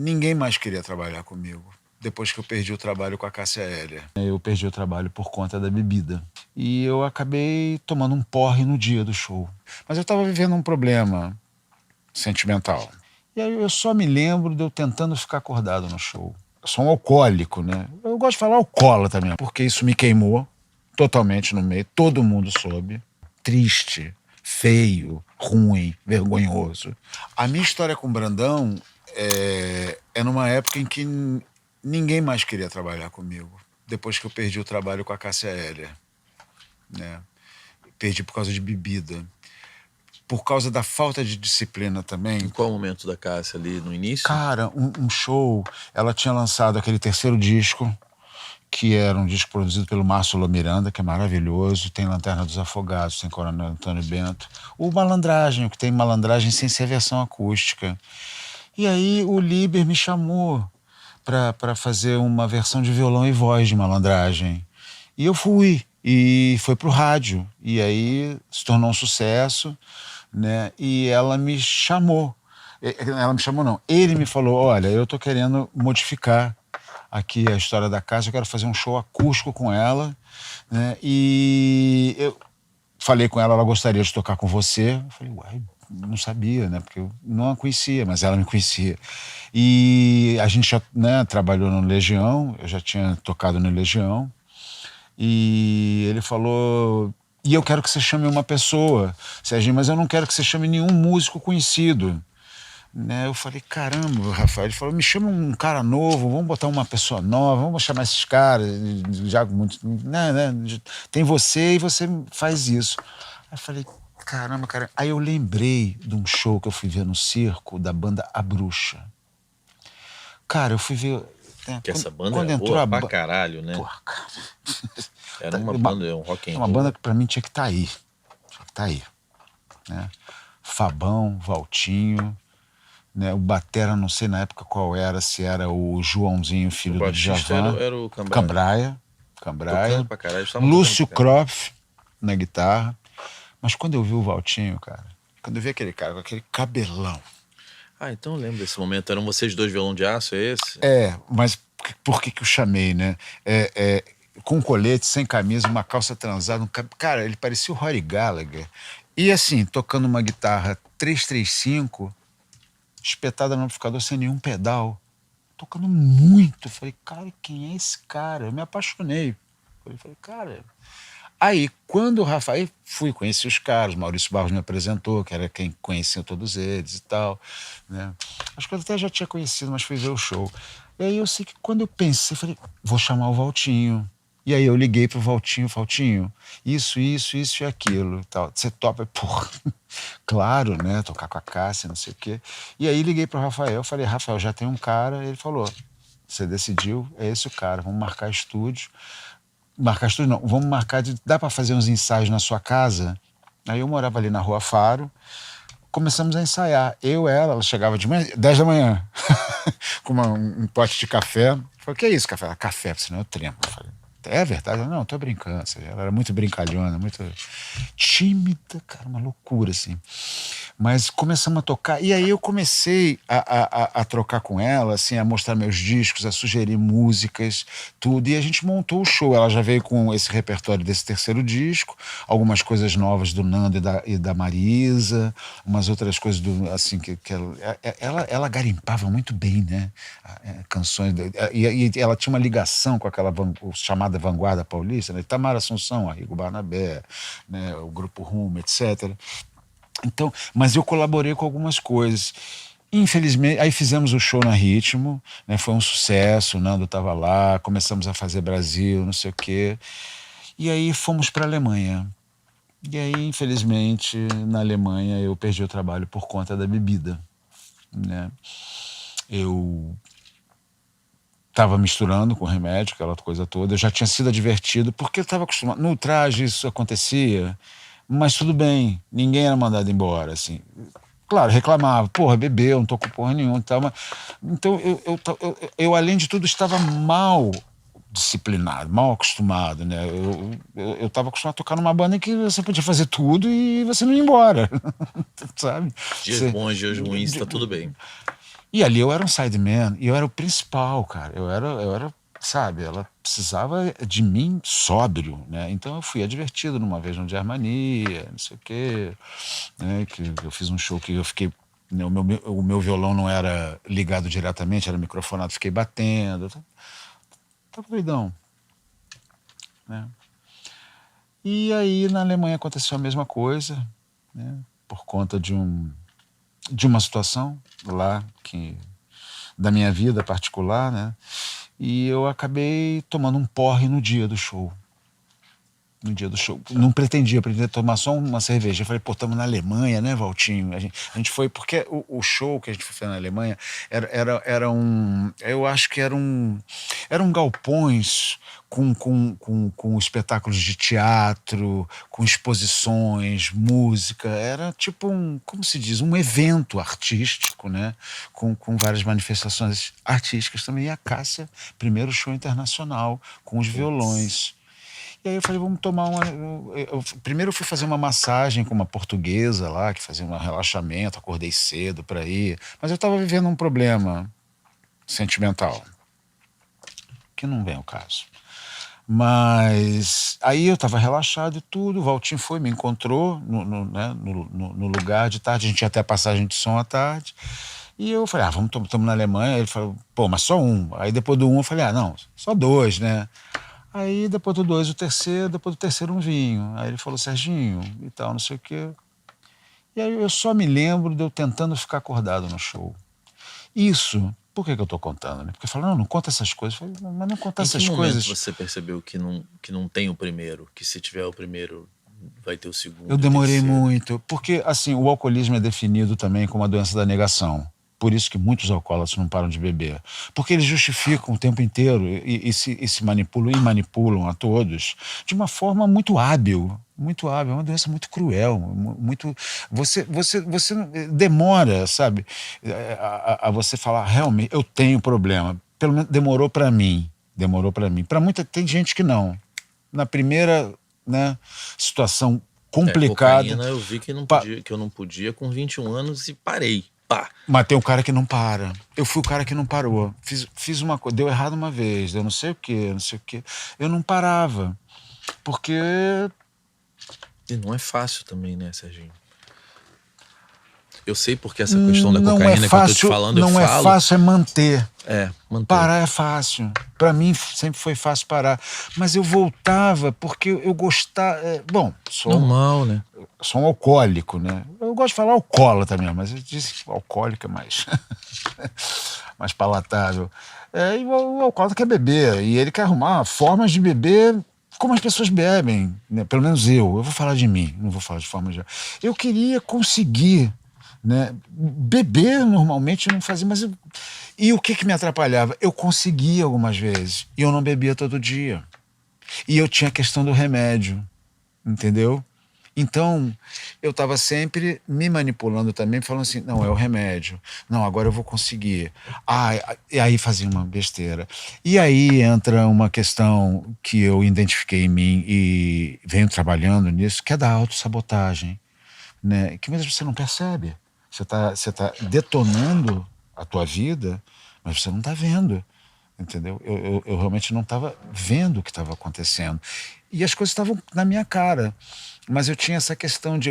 Ninguém mais queria trabalhar comigo depois que eu perdi o trabalho com a Cássia Eller. Eu perdi o trabalho por conta da bebida. E eu acabei tomando um porre no dia do show. Mas eu estava vivendo um problema sentimental. E aí eu só me lembro de eu tentando ficar acordado no show. Eu sou um alcoólico, né? Eu gosto de falar alcoólatra também, porque isso me queimou totalmente no meio. Todo mundo soube. Triste, feio, ruim, vergonhoso. A minha história com o Brandão é numa época em que ninguém mais queria trabalhar comigo. Depois que eu perdi o trabalho com a Cássia Eller, né? Perdi por causa de bebida. Por causa da falta de disciplina também. Em qual momento da Cássia ali? No início? Cara, um show. Ela tinha lançado aquele terceiro disco, que era um disco produzido pelo Márcio Miranda, que é maravilhoso. Tem Lanterna dos Afogados, tem Coronel Antônio Bento. O Malandragem, o que tem Malandragem sem ser versão acústica. E aí o Liber me chamou para fazer uma versão de violão e voz de Malandragem. E eu fui. E foi pro rádio. E aí se tornou um sucesso, né? E ela me chamou. Ela me chamou, não. Ele me falou: olha, eu tô querendo modificar aqui a história da casa, eu quero fazer um show acústico com ela, né? E eu falei com ela, ela gostaria de tocar com você. Eu falei, uai, não sabia, né? Porque eu não a conhecia, mas ela me conhecia. E a gente já, né, trabalhou no Legião, eu já tinha tocado no Legião. E ele falou: e eu quero que você chame uma pessoa, Serginho, mas eu não quero que você chame nenhum músico conhecido. Né? Eu falei, caramba, Rafael. Ele falou, me chama um cara novo, vamos botar uma pessoa nova, vamos chamar esses caras, já muito, né? Tem você e você faz isso. Aí eu falei, caramba, cara. Aí eu lembrei de um show que eu fui ver no circo da banda A Bruxa. Cara, eu fui ver... Que essa banda era boa pra caralho, né? Porra, cara. Era uma banda, um rock and roll. Uma banda que pra mim tinha que estar aí. Tinha que estar aí. Né? Fabão, Valtinho... Né, o batera, não sei na época qual era, se era o Joãozinho, filho do Djavan. Era o Cambraia. Cambraia. Pra caralho, Lúcio Kroff na guitarra. Mas quando eu vi o Valtinho, cara, quando eu vi aquele cara com aquele cabelão... Ah, então eu lembro desse momento. Eram vocês dois violão de aço, é esse? Mas por que eu chamei, né? Com colete, sem camisa, uma calça transada. Cara, ele parecia o Rory Gallagher. E assim, tocando uma guitarra 335... espetada no amplificador sem nenhum pedal, tocando muito. Eu falei, cara, quem é esse cara? Eu me apaixonei. Eu falei, cara... Aí, quando o Rafael... fui conhecer os caras, Maurício Barros me apresentou, que era quem conhecia todos eles e tal, né? Acho que eu até já tinha conhecido, mas fui ver o show. E aí eu sei que quando eu pensei, falei, vou chamar o Valtinho. E aí eu liguei pro Valtinho, isso e aquilo e tal. Você topa? Porra, claro, né? Tocar com a Cássia, não sei o quê. E aí liguei pro Rafael, falei, Rafael, já tem um cara. Ele falou, você decidiu, é esse o cara, vamos marcar estúdio. Marcar estúdio não, vamos marcar, dá pra fazer uns ensaios na sua casa? Aí eu morava ali na Rua Faro, começamos a ensaiar. Ela chegava de manhã, 10 da manhã, com um pote de café. Eu falei, o que é isso, café? Ela, café, senão eu tremo. Eu falei, é verdade? Não, tô brincando. Ela era muito brincalhona, muito tímida, cara, uma loucura, assim. Mas começamos a tocar, e aí eu comecei a trocar com ela, assim, a mostrar meus discos, a sugerir músicas, tudo, e a gente montou o show. Ela já veio com esse repertório desse terceiro disco, algumas coisas novas do Nando e da Marisa, umas outras coisas, assim, que ela garimpava muito bem, né? Canções, e ela tinha uma ligação com aquela chamada Vanguarda Paulista, né? Itamar Assunção, Arrigo Barnabé, né? O Grupo Rumo, etc., então, mas eu colaborei com algumas coisas. Infelizmente, aí fizemos o show na Ritmo, né? Foi um sucesso, o Nando estava lá, começamos a fazer Brasil, não sei o quê. E aí fomos para a Alemanha. E aí, infelizmente, na Alemanha eu perdi o trabalho por conta da bebida, né? Eu estava misturando com remédio, aquela coisa toda. Eu já tinha sido advertido, porque eu estava acostumado. No traje isso acontecia, mas tudo bem, ninguém era mandado embora, assim. Claro, reclamava, porra, bebeu, não tô com porra nenhuma e tal, mas... Então, eu, além de tudo, estava mal disciplinado, mal acostumado, né? Eu estava acostumado a tocar numa banda em que você podia fazer tudo e você não ia embora, sabe? Dias bons, dias ruins, tá tudo bem. E ali eu era um sideman, e eu era o principal, cara. Eu era, sabe, ela precisava de mim sóbrio, né? Então eu fui advertido numa vez no Germania, não sei o quê, né? Que eu fiz um show que eu fiquei. Né, o meu violão não era ligado diretamente, era microfonado, fiquei batendo. Tava doidão, né? E aí na Alemanha aconteceu a mesma coisa, né? Por conta de uma situação lá da minha vida particular, né? E eu acabei tomando um porre no dia do show. No dia do show. Não pretendia, pretendia tomar só uma cerveja. Eu falei, pô, estamos na Alemanha, né, Valtinho? A gente foi, porque o show que a gente foi na Alemanha era um. Eu acho que eram galpões com espetáculos de teatro, com exposições, música. Era tipo como se diz, um evento artístico, né? Com várias manifestações artísticas também. E a Cássia, primeiro show internacional, com os Putz. violões. E aí eu falei, vamos tomar uma. Primeiro eu fui fazer uma massagem com uma portuguesa lá, que fazia um relaxamento, acordei cedo para ir. Mas eu estava vivendo um problema sentimental, que não vem ao caso. Mas aí eu estava relaxado e tudo, o Valtinho foi, me encontrou né, no lugar de tarde, a gente ia até a passagem de som à tarde. E eu falei, vamos, estamos na Alemanha. Ele falou, pô, mas só um. Aí depois do um eu falei, não, só dois, né? Aí depois do dois o terceiro, depois do terceiro um vinho. Aí ele falou, Serginho, e tal, não sei o quê. E aí eu só me lembro de eu tentando ficar acordado no show. Isso, por que eu tô contando, né? Porque falaram, não conta essas coisas. Eu falei, mas não contar Em que essas momento coisas. você percebeu que não tem o primeiro? Que se tiver o primeiro, vai ter o Eu segundo e o demorei terceiro? muito, porque assim, o alcoolismo é definido também como a doença da negação. Por isso que muitos alcoólatras não param de beber. Porque eles justificam o tempo inteiro e se manipulam e manipulam a todos de uma forma muito hábil. Muito hábil, é uma doença muito cruel, muito. Você demora, sabe, a você falar, realmente, eu tenho problema. Pelo menos demorou para mim. Demorou para mim. Para muita, tem gente que não. Na primeira, né, situação complicada. Cocaína eu vi que Pa- eu não podia com 21 anos e parei. Pá! Mas tem o cara que não para. Eu fui o cara que não parou. Fiz uma coisa, deu errado uma vez, deu não sei o quê, não sei o quê. Eu não parava. Porque E não é fácil também, né, Serginho? Eu sei porque essa questão da não é cocaína que eu tô te fácil, falando, eu não é falo. fácil é manter. Manter. Parar é fácil. Para mim sempre foi fácil parar. Mas eu voltava porque eu gostava. Bom, Normal, né? sou um alcoólico, né? Eu gosto de falar alcoólatra mesmo, mas eu disse que alcoólico é mais palatável. E o alcoólatra quer beber, e ele quer arrumar formas de beber como as pessoas bebem, né? Pelo menos eu vou falar de mim, não vou falar de forma geral. Eu queria conseguir, né, beber normalmente, não fazia, mas e o que me atrapalhava? Eu conseguia algumas vezes, e eu não bebia todo dia. E eu tinha a questão do remédio, entendeu? Então, eu estava sempre me manipulando também, falando assim, não, é o remédio. Não, agora eu vou conseguir. E aí fazia uma besteira. E aí entra uma questão que eu identifiquei em mim e venho trabalhando nisso, que é da autossabotagem, né? Que muitas vezes você não percebe. Você tá detonando a tua vida, mas você não está vendo. Entendeu? Eu realmente não estava vendo o que estava acontecendo. E as coisas estavam na minha cara. Mas eu tinha essa questão de.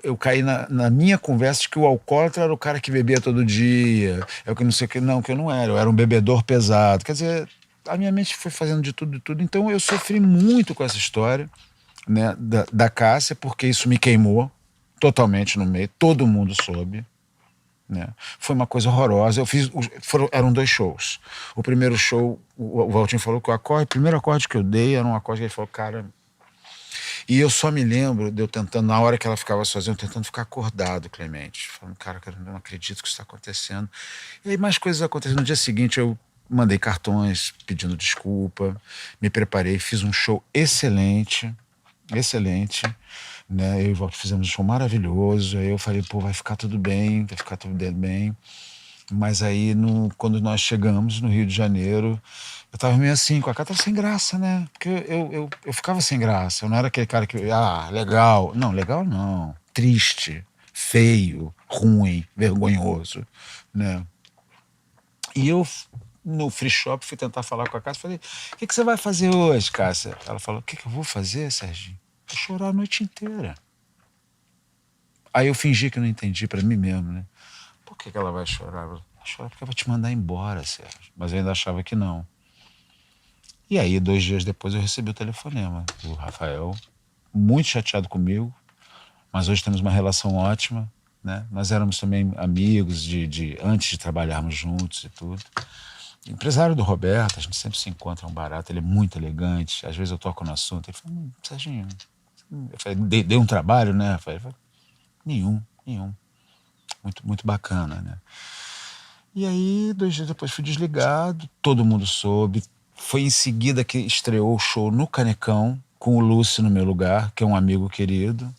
Eu caí na minha conversa de que o alcoólatra era o cara que bebia todo dia. Eu que não sei o que. Não, que eu não era. Eu era um bebedor pesado. Quer dizer, a minha mente foi fazendo de tudo e tudo. Então eu sofri muito com essa história, né, da Cássia, porque isso me queimou totalmente no meio. Todo mundo soube. Né? Foi uma coisa horrorosa. Eram dois shows. O primeiro show, o Valtinho falou que o primeiro acorde que eu dei era um acorde que ele falou, cara. E eu só me lembro de eu tentando, na hora que ela ficava sozinha, eu tentando ficar acordado, Clemente. Falando, cara, eu não acredito que isso está acontecendo. E aí mais coisas aconteceram. No dia seguinte eu mandei cartões pedindo desculpa, me preparei, fiz um show excelente, excelente. Né? Eu e o Walter fizemos um show maravilhoso. Aí eu falei, pô, vai ficar tudo bem, vai ficar tudo bem. Mas aí, quando nós chegamos no Rio de Janeiro, eu tava meio assim, com a cara, tava sem graça, né? Porque eu ficava sem graça. Eu não era aquele cara que, legal. Não, legal não. Triste, feio, ruim, vergonhoso, né? E eu, no free shop, fui tentar falar com a Cássia, falei, o que você vai fazer hoje, Cássia? Ela falou, o que eu vou fazer, Serginho? Vou chorar a noite inteira. Aí eu fingi que não entendi pra mim mesmo, né? Por que ela vai chorar? Ela vai chorar porque ela vai te mandar embora, Sérgio. Mas eu ainda achava que não. E aí, 2 dias depois, eu recebi o telefonema do Rafael, muito chateado comigo, mas hoje temos uma relação ótima, né? Nós éramos também amigos antes de trabalharmos juntos e tudo. Empresário do Roberto, a gente sempre se encontra, é um barato, ele é muito elegante. Às vezes eu toco no assunto, ele fala, Serginho, eu falei, dei um trabalho, né, Rafael? Ele falou, nenhum. Muito, muito bacana, né? E aí, 2 dias depois fui desligado, todo mundo soube. Foi em seguida que estreou o show no Canecão, com o Lúcio no meu lugar, que é um amigo querido.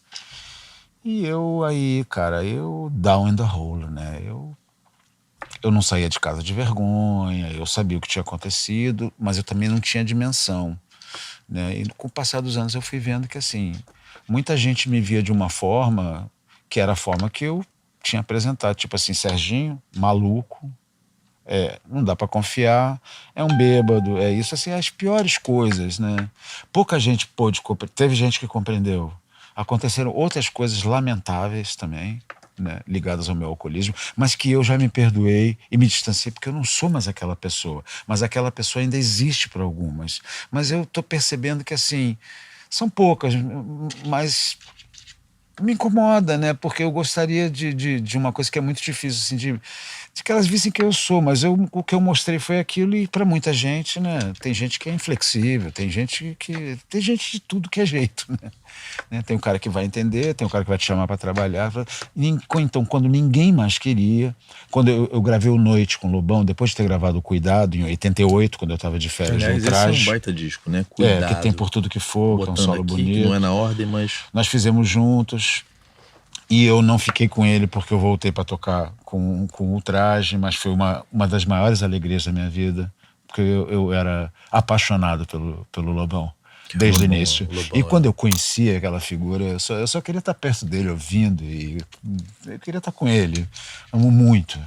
E eu aí, cara, eu down in the hole, né? Eu não saía de casa de vergonha, eu sabia o que tinha acontecido, mas eu também não tinha dimensão, né? E com o passar dos anos eu fui vendo que, assim, muita gente me via de uma forma que era a forma que eu tinha apresentado, tipo assim, Serginho, maluco, não dá pra confiar, é um bêbado, é isso, assim, as piores coisas, né? Pouca gente pôde, teve gente que compreendeu. Aconteceram outras coisas lamentáveis também, né, ligadas ao meu alcoolismo, mas que eu já me perdoei e me distanciei porque eu não sou mais aquela pessoa, mas aquela pessoa ainda existe para algumas. Mas eu tô percebendo que, assim, são poucas, mas me incomoda, né? Porque eu gostaria de uma coisa que é muito difícil, assim, de que elas vissem que eu sou, mas o que eu mostrei foi aquilo e para muita gente, né? Tem gente que é inflexível, tem gente de tudo que é jeito, né? Tem um cara que vai entender, tem um cara que vai te chamar para trabalhar. Então, quando ninguém mais queria, quando eu gravei o Noite com o Lobão, depois de ter gravado o Cuidado, em 88, quando eu estava de férias no Aliás, esse é um Ultraje, baita disco, né? que tem Cuidado. Por Tudo Que For, que é um Botando solo aqui, bonito. que não é na ordem, mas... Nós fizemos juntos. E eu não fiquei com ele porque eu voltei para tocar com o Ultraje, mas foi uma das maiores alegrias da minha vida, porque eu era apaixonado pelo Lobão, desde o início. E quando eu conhecia aquela figura, eu só queria estar perto dele, ouvindo, e eu queria estar com ele. Amo muito.